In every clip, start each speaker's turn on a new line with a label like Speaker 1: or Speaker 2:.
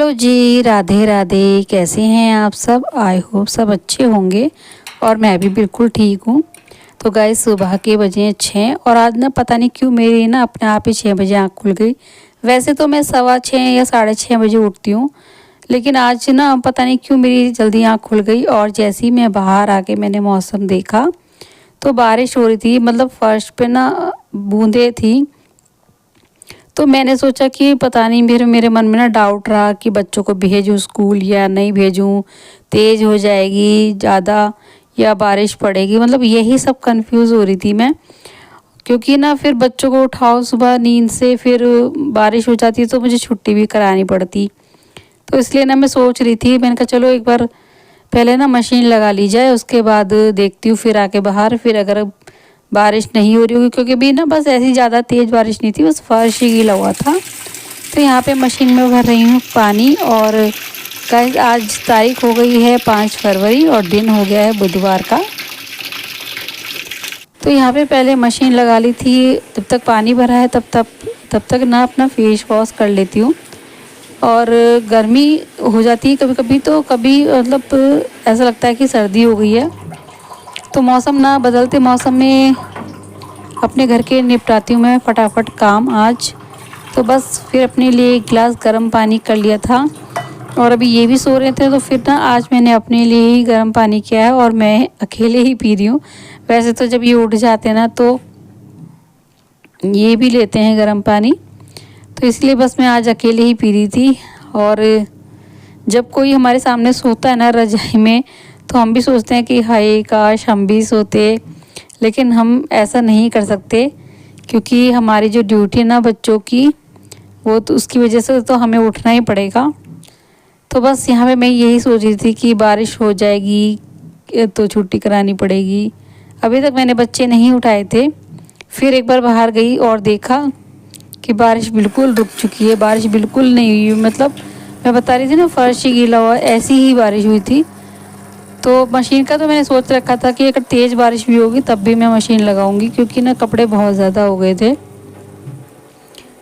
Speaker 1: Hello जी, राधे राधे। कैसे हैं आप सब? आई होप सब अच्छे होंगे और मैं भी बिल्कुल ठीक हूँ। तो गाइस सुबह के बजे हैं 6 और आज ना पता नहीं क्यों मेरी ना अपने आप ही 6 बजे आँख खुल गई। वैसे तो मैं 6:15 या 6:30 बजे उठती हूँ, लेकिन आज ना पता नहीं क्यों मेरी जल्दी आँख खुल गई। और जैसे ही मैं बाहर आके मैंने मौसम देखा तो बारिश हो रही थी, मतलब फर्श पे ना बूंदें थी। तो मैंने सोचा कि पता नहीं, मेरे मन में ना डाउट रहा कि बच्चों को भेजूँ स्कूल या नहीं भेजूँ, तेज़ हो जाएगी ज़्यादा या बारिश पड़ेगी, मतलब यही सब कंफ्यूज हो रही थी मैं। क्योंकि ना फिर बच्चों को उठाओ सुबह नींद से, फिर बारिश हो जाती है तो मुझे छुट्टी भी करानी पड़ती। तो इसलिए ना मैं सोच रही थी, मैंने कहा चलो एक बार पहले ना मशीन लगा ली जाए, उसके बाद देखती हूँ फिर आके बाहर, फिर अगर बारिश नहीं हो रही होगी, क्योंकि भी ना बस ऐसी ज़्यादा तेज़ बारिश नहीं थी, बस फर्श ही गीला हुआ था। तो यहाँ पे मशीन में भर रही हूँ पानी। और गाइस आज तारीख हो गई है 5 फरवरी और दिन हो गया है बुधवार का। तो यहाँ पे पहले मशीन लगा ली थी, जब तक पानी भरा है तब तक ना अपना फेस वॉश कर लेती हूँ। और गर्मी हो जाती है कभी कभी, तो कभी मतलब ऐसा लगता है कि सर्दी हो गई है। तो मौसम ना बदलते मौसम में अपने घर के निपटाती हूँ मैं फटाफट काम आज। तो बस फिर अपने लिए एक गिलास गर्म पानी कर लिया था। और अभी ये भी सो रहे थे तो फिर ना आज मैंने अपने लिए ही गर्म पानी किया है और मैं अकेले ही पी रही हूँ। वैसे तो जब ये उठ जाते हैं ना तो ये भी लेते हैं गर्म पानी, तो इसलिए बस मैं आज अकेले ही पी रही थी। और जब कोई हमारे सामने सोता है ना रजाई में, तो हम भी सोचते हैं कि हाय काश हम भी सोते, लेकिन हम ऐसा नहीं कर सकते क्योंकि हमारी जो ड्यूटी है ना बच्चों की, वो तो उसकी वजह से तो हमें उठना ही पड़ेगा। तो बस यहाँ पे मैं यही सोच रही थी कि बारिश हो जाएगी तो छुट्टी करानी पड़ेगी। अभी तक मैंने बच्चे नहीं उठाए थे, फिर एक बार बाहर गई और देखा कि बारिश बिल्कुल रुक चुकी है, बारिश बिल्कुल नहीं हुई। मतलब मैं बता रही थी ना फर्श ही गीला हुआ, ऐसी ही बारिश हुई थी। तो मशीन का तो मैंने सोच रखा था कि अगर तेज़ बारिश भी होगी तब भी मैं मशीन लगाऊंगी, क्योंकि ना कपड़े बहुत ज़्यादा हो गए थे।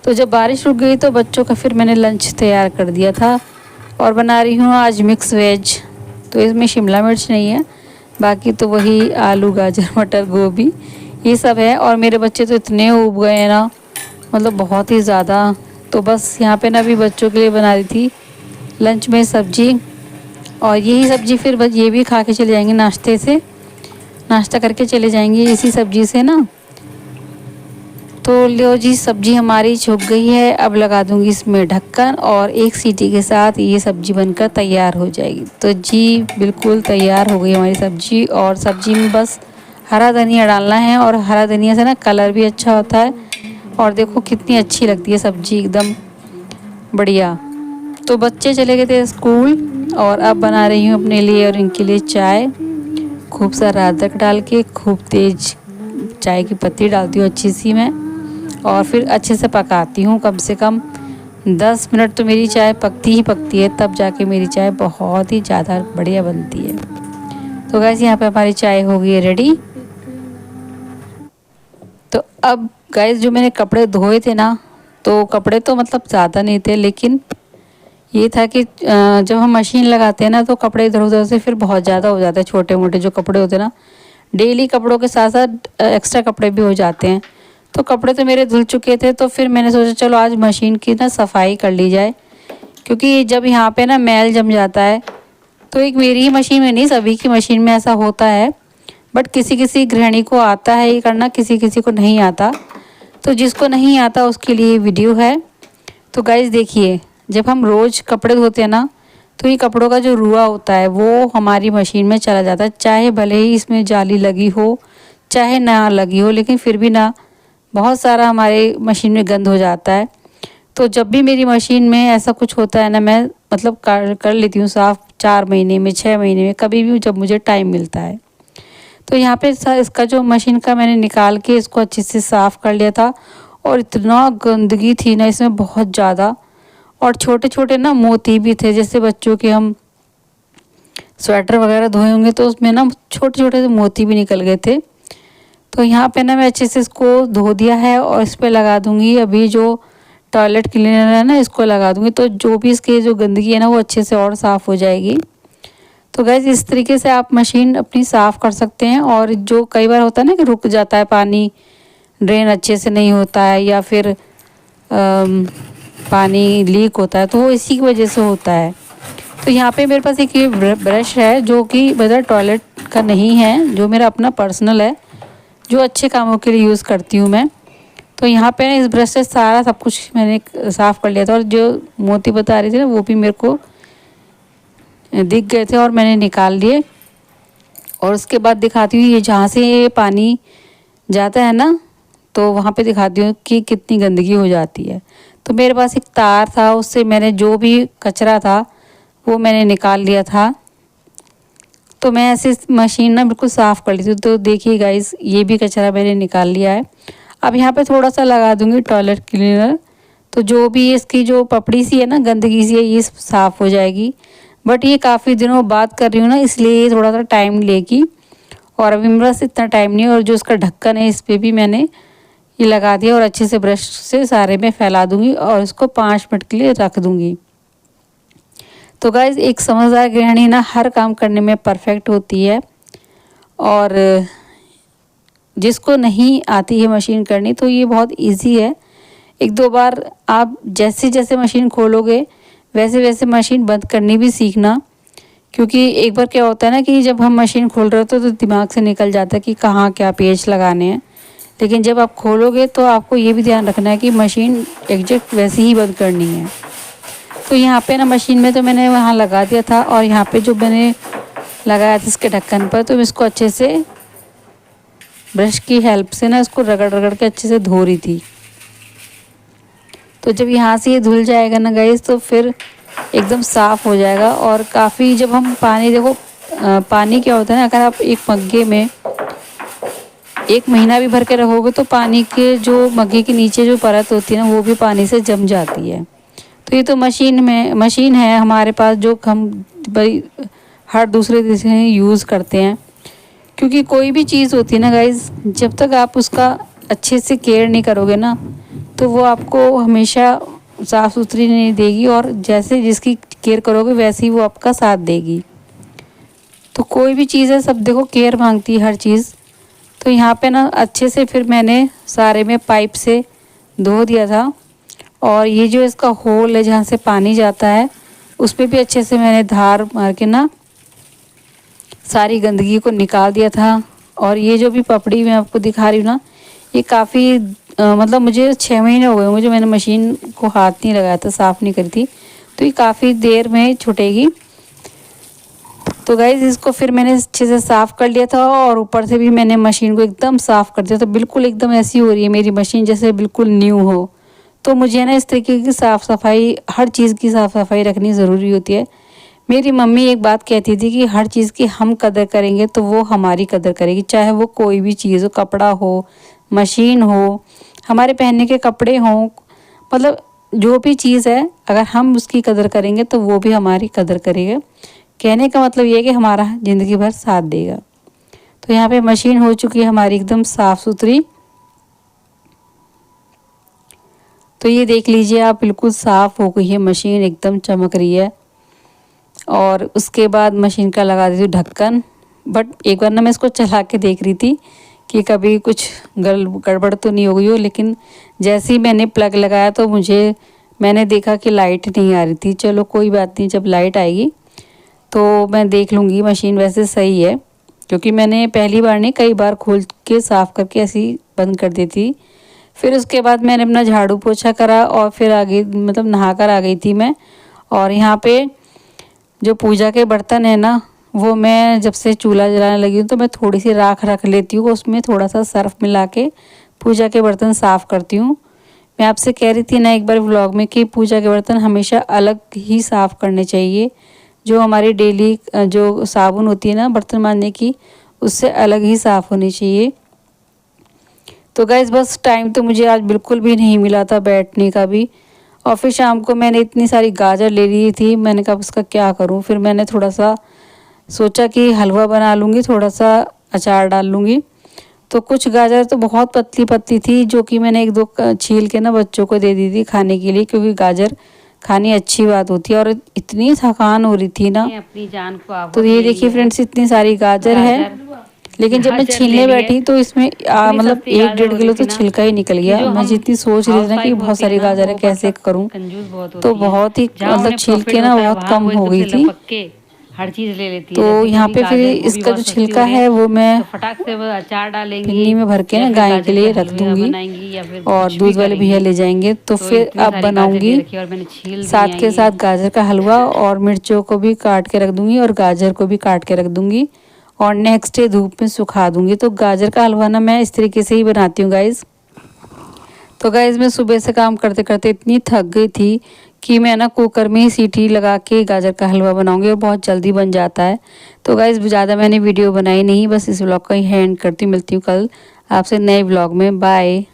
Speaker 1: तो जब बारिश रुक गई तो बच्चों का फिर मैंने लंच तैयार कर दिया था। और बना रही हूँ आज मिक्स वेज। तो इसमें शिमला मिर्च नहीं है, बाकी तो वही आलू गाजर मटर गोभी ये सब है। और मेरे बच्चे तो इतने उब गए हैं ना, मतलब बहुत ही ज़्यादा। तो बस यहाँ पे ना अभी बच्चों के लिए बना रही थी लंच में सब्जी, और यही सब्जी फिर बस ये भी खा के चले जाएंगे, नाश्ता करके चले जाएंगे इसी सब्जी से ना। तो लो जी, सब्जी हमारी छुप गई है। अब लगा दूंगी इसमें ढक्कन और एक सीटी के साथ ये सब्जी बनकर तैयार हो जाएगी। तो जी बिल्कुल तैयार हो गई हमारी सब्जी। और सब्जी में बस हरा धनिया डालना है, और हरा धनिया से ना कलर भी अच्छा होता है। और देखो कितनी अच्छी लगती है सब्जी, एकदम बढ़िया। तो बच्चे चले गए थे स्कूल और अब बना रही हूँ अपने लिए और इनके लिए चाय। खूब सारा अदरक डाल के खूब तेज़ चाय की पत्ती डालती हूँ अच्छी सी मैं, और फिर अच्छे से पकाती हूँ। कम से कम 10 मिनट तो मेरी चाय पकती ही पकती है, तब जाके मेरी चाय बहुत ही ज़्यादा बढ़िया बनती है। तो गैस यहाँ पे हमारी चाय हो गई है रेडी। तो अब गैस जो मैंने कपड़े धोए थे ना, तो कपड़े तो मतलब ज़्यादा नहीं थे, लेकिन ये था कि जब हम मशीन लगाते हैं ना तो कपड़े इधर उधर से फिर बहुत ज़्यादा हो जाते हैं। छोटे मोटे जो कपड़े होते हैं ना, डेली कपड़ों के साथ साथ एक्स्ट्रा कपड़े भी हो जाते हैं। तो कपड़े तो मेरे धुल चुके थे, तो फिर मैंने सोचा चलो आज मशीन की ना सफाई कर ली जाए। क्योंकि जब यहाँ पे ना मैल जम जाता है, तो एक मेरी ही मशीन में नहीं सभी की मशीन में ऐसा होता है। बट किसी किसी गृहिणी को आता है ये करना, किसी किसी को नहीं आता। तो जिसको नहीं आता उसके लिए वीडियो है। तो गाइस देखिए, जब हम रोज़ कपड़े धोते हैं ना, तो ये कपड़ों का जो रुआ होता है वो हमारी मशीन में चला जाता है। चाहे भले ही इसमें जाली लगी हो चाहे ना लगी हो, लेकिन फिर भी ना बहुत सारा हमारे मशीन में गंद हो जाता है। तो जब भी मेरी मशीन में ऐसा कुछ होता है ना, मैं मतलब कर लेती हूँ साफ़ 4 महीने में 6 महीने में, कभी भी जब मुझे टाइम मिलता है। तो यहाँ पे इसका जो मशीन का मैंने निकाल के इसको अच्छे से साफ़ कर लिया था। और इतना गंदगी थी ना इसमें बहुत ज़्यादा, और छोटे छोटे ना मोती भी थे। जैसे बच्चों के हम स्वेटर वगैरह धोए होंगे तो उसमें ना छोटे छोटे से मोती भी निकल गए थे। तो यहाँ पे ना मैं अच्छे से इसको धो दिया है और इस पर लगा दूँगी अभी जो टॉयलेट क्लीनर है ना, इसको लगा दूँगी, तो जो भी इसकी जो गंदगी है ना वो अच्छे से और साफ़ हो जाएगी। तो गाइस इस तरीके से आप मशीन अपनी साफ़ कर सकते हैं। और जो कई बार होता है ना कि रुक जाता है पानी, ड्रेन अच्छे से नहीं होता है या फिर पानी लीक होता है, तो वो इसी की वजह से होता है। तो यहाँ पे मेरे पास एक ये ब्रश है जो कि मतलब टॉयलेट का नहीं है, जो मेरा अपना पर्सनल है, जो अच्छे कामों के लिए यूज़ करती हूँ मैं। तो यहाँ पे ना इस ब्रश से सारा सब कुछ मैंने साफ़ कर लिया था, और जो मोती बता रही थी ना वो भी मेरे को दिख गए थे और मैंने निकाल लिए। और उसके बाद दिखाती हूँ ये जहाँ से ये पानी जाता है ना, तो वहाँ पे दिखाती हूँ कि कितनी गंदगी हो जाती है। तो मेरे पास एक तार था, उससे मैंने जो भी कचरा था वो मैंने निकाल लिया था। तो मैं ऐसे मशीन ना बिल्कुल साफ़ कर ली थी। तो देखिए गाइस, ये भी कचरा मैंने निकाल लिया है। अब यहाँ पे थोड़ा सा लगा दूँगी टॉयलेट क्लीनर, तो जो भी इसकी जो पपड़ी सी है ना, गंदगी सी है, ये साफ़ हो जाएगी। बट ये काफ़ी दिनों बाद कर रही हूँ ना, इसलिए ये थोड़ा सा टाइम लेगी, और अभी मेरे पास इतना टाइम नहीं है। और जो इसका ढक्कन है इस पर भी मैंने ये लगा दिया, और अच्छे से ब्रश से सारे में फैला दूँगी और इसको 5 मिनट के लिए रख दूँगी। तो गाइज़ एक समझदार गृहिणी ना हर काम करने में परफेक्ट होती है, और जिसको नहीं आती है मशीन करनी तो ये बहुत इजी है। 1-2 बार आप जैसे जैसे मशीन खोलोगे वैसे वैसे मशीन बंद करनी भी सीखना, क्योंकि एक बार क्या होता है ना कि जब हम मशीन खोल रहे होते तो दिमाग से निकल जाता है कि कहाँ क्या पेच लगाने हैं। लेकिन जब आप खोलोगे तो आपको ये भी ध्यान रखना है कि मशीन एग्जैक्ट वैसे ही बंद करनी है। तो यहाँ पे ना मशीन में तो मैंने वहाँ लगा दिया था, और यहाँ पे जो मैंने लगाया था इसके ढक्कन पर, तो मैं इसको अच्छे से ब्रश की हेल्प से ना इसको रगड़ रगड़ के अच्छे से धो रही थी। तो जब यहाँ से ये धुल जाएगा ना गाइस, तो फिर एकदम साफ़ हो जाएगा। और काफ़ी जब हम पानी देखो, पानी क्या होता है ना, अगर आप एक मग्गे में 1 महीना भी भर के रखोगे तो पानी के जो मग्गे के नीचे जो परत होती है ना वो भी पानी से जम जाती है। तो ये तो मशीन है हमारे पास, जो हम भाई हर दूसरे दिन से यूज़ करते हैं। क्योंकि कोई भी चीज़ होती है ना गाइस, जब तक आप उसका अच्छे से केयर नहीं करोगे ना, तो वो आपको हमेशा साफ़ सुथरी नहीं देगी, और जैसे जिसकी केयर करोगे वैसे ही वो आपका साथ देगी। तो कोई भी चीज़ है, सब देखो केयर मांगती है हर चीज़। तो यहाँ पे ना अच्छे से फिर मैंने सारे में पाइप से धो दिया था, और ये जो इसका होल है जहाँ से पानी जाता है उस पर भी अच्छे से मैंने धार मार के ना सारी गंदगी को निकाल दिया था। और ये जो भी पपड़ी मैं आपको दिखा रही हूँ ना, ये काफ़ी मतलब मुझे 6 महीने हो गए मुझे, मैंने मशीन को हाथ नहीं लगाया था, साफ़ नहीं करी थी, तो ये काफ़ी देर में छूटेगी। तो गाइज़ इसको फिर मैंने अच्छे से साफ़ कर लिया था, और ऊपर से भी मैंने मशीन को एकदम साफ़ कर दिया था। बिल्कुल एकदम ऐसी हो रही है मेरी मशीन जैसे बिल्कुल न्यू हो। तो मुझे ना इस तरीके की साफ़ सफाई, हर चीज़ की साफ़ सफाई रखनी ज़रूरी होती है। मेरी मम्मी एक बात कहती थी कि हर चीज़ की हम कदर करेंगे तो वो हमारी कदर करेगी, चाहे वो कोई भी चीज़ हो, कपड़ा हो, मशीन हो, हमारे पहनने के कपड़े हों, मतलब जो भी चीज़ है अगर हम उसकी कदर करेंगे तो वो भी हमारी कदर करेगा। कहने का मतलब ये है कि हमारा ज़िंदगी भर साथ देगा। तो यहाँ पे मशीन हो चुकी है हमारी एकदम साफ़ सुथरी। तो ये देख लीजिए आप, बिल्कुल साफ़ हो गई है मशीन, एकदम चमक रही है। और उसके बाद मशीन का लगा दी थी ढक्कन। बट एक बार ना मैं इसको चला के देख रही थी कि कभी कुछ गड़बड़ तो नहीं हो गई हो, लेकिन जैसे ही मैंने प्लग लगाया तो मैंने देखा कि लाइट नहीं आ रही थी। चलो कोई बात नहीं, जब लाइट आएगी तो मैं देख लूँगी। मशीन वैसे सही है, क्योंकि मैंने पहली बार नहीं कई बार खोल के साफ़ करके ऐसी बंद कर दी थी। फिर उसके बाद मैंने अपना झाड़ू पोछा करा, और फिर आगे मतलब नहा कर आ गई थी मैं। और यहाँ पे जो पूजा के बर्तन है ना, वो मैं जब से चूल्हा जलाने लगी हूँ तो मैं थोड़ी सी राख रख लेती हूँ, उसमें थोड़ा सा सर्फ मिला के पूजा के बर्तन साफ़ करती हूँ। मैं आपसे कह रही थी ना एक बार व्लॉग में कि पूजा के बर्तन हमेशा अलग ही साफ़ करने चाहिए। जो हमारी डेली जो साबुन होती है ना बर्तन मांजने की, उससे अलग ही साफ़ होनी चाहिए। तो गाइस बस टाइम तो मुझे आज बिल्कुल भी नहीं मिला था बैठने का भी। और फिर शाम को मैंने इतनी सारी गाजर ले ली थी, मैंने कहा उसका क्या करूं। फिर मैंने थोड़ा सा सोचा कि हलवा बना लूँगी, थोड़ा सा अचार डाल लूँगी। तो कुछ गाजर तो बहुत पतली पतली थी, जो कि मैंने एक दो छील के ना बच्चों को दे दी थी खाने के लिए, क्योंकि गाजर खानी अच्छी बात होती है। और इतनी थकान हो री थी ना,
Speaker 2: अपनी जान को आफत
Speaker 1: तो ये
Speaker 2: ले
Speaker 1: देखिए
Speaker 2: लिया है।
Speaker 1: फ्रेंड्स इतनी सारी गाजर है, लेकिन जब मैं
Speaker 2: गाजर ले
Speaker 1: छीलने
Speaker 2: लिए,
Speaker 1: बैठी तो इसमें
Speaker 2: इतनी
Speaker 1: मतलब
Speaker 2: सस्ती गाजर
Speaker 1: 1-1.5
Speaker 2: हो रही
Speaker 1: किलो तो
Speaker 2: थी ना
Speaker 1: छिलका ही निकल
Speaker 2: कि
Speaker 1: गया।
Speaker 2: जो
Speaker 1: मैं
Speaker 2: हम
Speaker 1: जितनी सोच रही थी ना कि
Speaker 2: हाउसवाइफ
Speaker 1: बहुत
Speaker 2: होती है
Speaker 1: सारी
Speaker 2: ना,
Speaker 1: गाजर है
Speaker 2: वो
Speaker 1: कैसे
Speaker 2: मतलब
Speaker 1: करूं,
Speaker 2: कंजूस बहुत
Speaker 1: तो
Speaker 2: होती है।
Speaker 1: बहुत ही
Speaker 2: जहाँ
Speaker 1: मतलब
Speaker 2: उन्हें
Speaker 1: छील
Speaker 2: प्रॉफिट
Speaker 1: के ना
Speaker 2: होता है
Speaker 1: बहुत
Speaker 2: वहाँ
Speaker 1: कम
Speaker 2: वो
Speaker 1: हो
Speaker 2: एकदम
Speaker 1: गई
Speaker 2: से
Speaker 1: थी।
Speaker 2: लपक के हर चीज ले लेती है।
Speaker 1: तो
Speaker 2: जैसे कि
Speaker 1: यहाँ
Speaker 2: अभी
Speaker 1: पे फिर
Speaker 2: गाजर वो भी
Speaker 1: इसका
Speaker 2: बहुत
Speaker 1: जो
Speaker 2: सस्ती हो
Speaker 1: छिलका
Speaker 2: रही
Speaker 1: है वो मैं
Speaker 2: तो फटाक से वो अचार डालेंगी
Speaker 1: पिन्नी में भर के
Speaker 2: या
Speaker 1: ना
Speaker 2: फिर
Speaker 1: गाय के
Speaker 2: गाजर के
Speaker 1: लिए रख
Speaker 2: हलवे
Speaker 1: दूंगी,
Speaker 2: बनाएंगी या फिर
Speaker 1: और
Speaker 2: कुछ भी
Speaker 1: दूध वाले भैया
Speaker 2: करेंगी।
Speaker 1: ले जाएंगे। तो
Speaker 2: तो
Speaker 1: फिर
Speaker 2: इतनी
Speaker 1: अब
Speaker 2: सारी गाजर ले
Speaker 1: बनाऊंगी
Speaker 2: रखी है और मैंने छील दी
Speaker 1: साथ
Speaker 2: हैं
Speaker 1: के
Speaker 2: ये।
Speaker 1: साथ गाजर का हलवा, और मिर्चों को भी काट के रख दूंगी और गाजर को भी काट के रख दूंगी, और नेक्स्ट डे धूप में सुखा दूंगी। तो गाजर का हलवा ना मैं इस तरीके से ही बनाती हूँ गाइज़। तो गाइज़ मैं सुबह से काम करते करते इतनी थक गई थी कि मैं ना कुकर में ही सीटी लगा के गाजर का हलवा बनाऊंगी, और बहुत जल्दी बन जाता है। तो गाइज़ ज़्यादा मैंने वीडियो बनाई नहीं, बस इस व्लॉग का ही एंड करती हूँ। मिलती हूँ कल आपसे नए व्लॉग में। बाय।